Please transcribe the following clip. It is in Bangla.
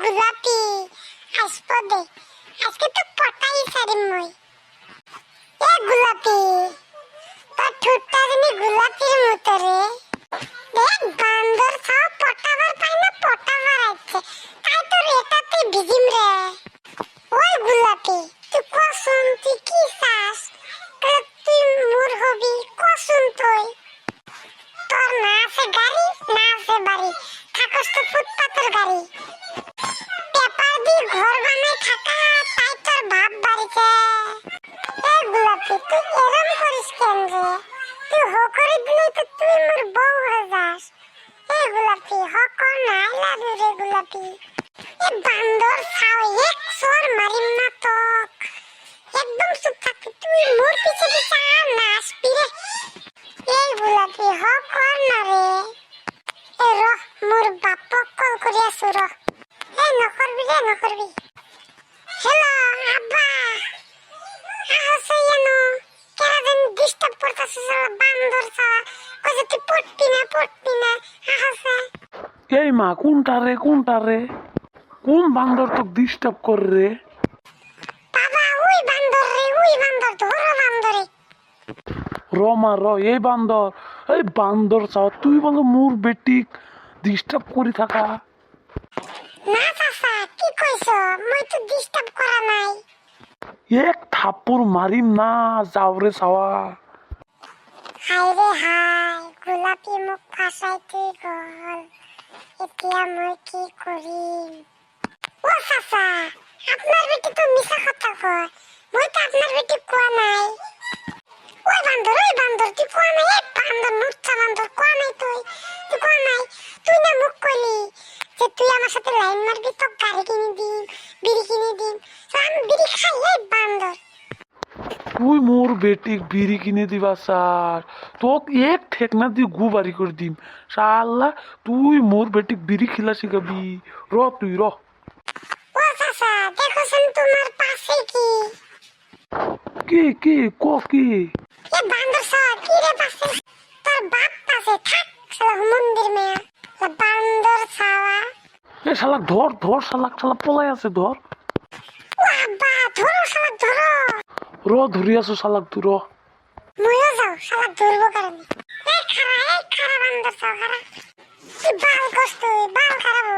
গোলাপি আসবো দে, আজকে তো পটাই সারিম মই। এ গোলাপি, তোর ঠোঁটটা জানি গোলাপির মতো রে। দেখ বান্দর সব পটাবার পাই না, পটাবার আছে, তাই তোর এটাতে ভিজিম রে। ওই গোলাপি, তুই কসুন, তুই কি চাস? তুই মোর হবি কসুন তুই? তোর না আছে গাড়ি, না আছে বাড়ি, থাকস তো ফুটপাতের গাড়ি। পেপার দিয়ে ঘর বানাই থাকা, তাই তোর বাপ বাড়িতে। এ গোলাপি, তুই এরম করিস কেন রে? তুই হো করে দিলে তো তুই মোর বউ হয়ে যাস। এ গোলাপি, হো কর না, আই লাভ ইউ রে গোলাপি। এ বান্দর ছাও, এক চোর মারিম না তোক। একদম চুপ থাক, তুই মোর পিছে পিছে আর না আসবি রে। এই গোলাপি, হ কর না রে। এ রহ, মোর বাপক কল করি আছো রহ। এ নকরবি রে, নকরবি। হ্যালো আব্বা, আহসে এনো, কেরা যেন ডিস্টার্ব করতেছে বান্দর ছাওয়া। কই যে তুই পড়বি না, আহসে। এই মা, কোনটা রে? কোন বান্দর তোক ডিস্টার্ব করে রে? বাবা, ওই বান্দর রে, ওই বান্দর, ধরো বান্দরে। রমা র, এই বান্দর চাও তুই বলো মোর বেটিক ডিস্টার্ব করি থাকা। না চাচা, কি কইছো? মই তো ডিস্টার্ব করা নাই। এক থাপ্পড় মারিম না, যাও রে চাওয়া। হাই রে হাই, গোলাপি মুখ ফাঁসাইতে গল, এতিয়া মই কি করিম? ও চাচা, আপনার বেটি তো মিছা কথা কয়, মই তো আপনার বেটি কোয়া নাই। ওই বান্দর, তুই কোয়া নাই। এক বান্দর, নুচ্চা বান্দর, কোয়া নাই তুই কোয়া নাই। তুই না মুখ কইলি যে তুই আমার সাথে লাইন মারবি, তো গাড়ি কিনে দিম, বিড়ি কিনে দিম। তো আমি বিড়ি খাই। এই বান্দর, তুই মোর বেটিক বিড়ি কিনে দিবা স্যার, তোক এক ঠেকনা দিয়ে গু বাড়ি করে দিম শালা। তুই মোর বেটিক বিড়ি খিলা শিখাবি? তুই র। ও চাচা, দেখোছেন তোমার পাশে কি? কি কি? এ বান্দর সব কি রে পাশে? তোর বাপ পাশে থাক, শালা মন্দির মেয়া, বান্দর ছাওয়া। এ শালা ধর শালা পলাই আছে, ধর। ও আব্বা, ধরো শালা, ধরো। ধরি আছো শালাক, তুই র। মইও যাও, শালা ধরবো কারণে। এই খারা বান্দর ছাওয়া, খারা। তুই বাল কস, তুই বাল খারাবো।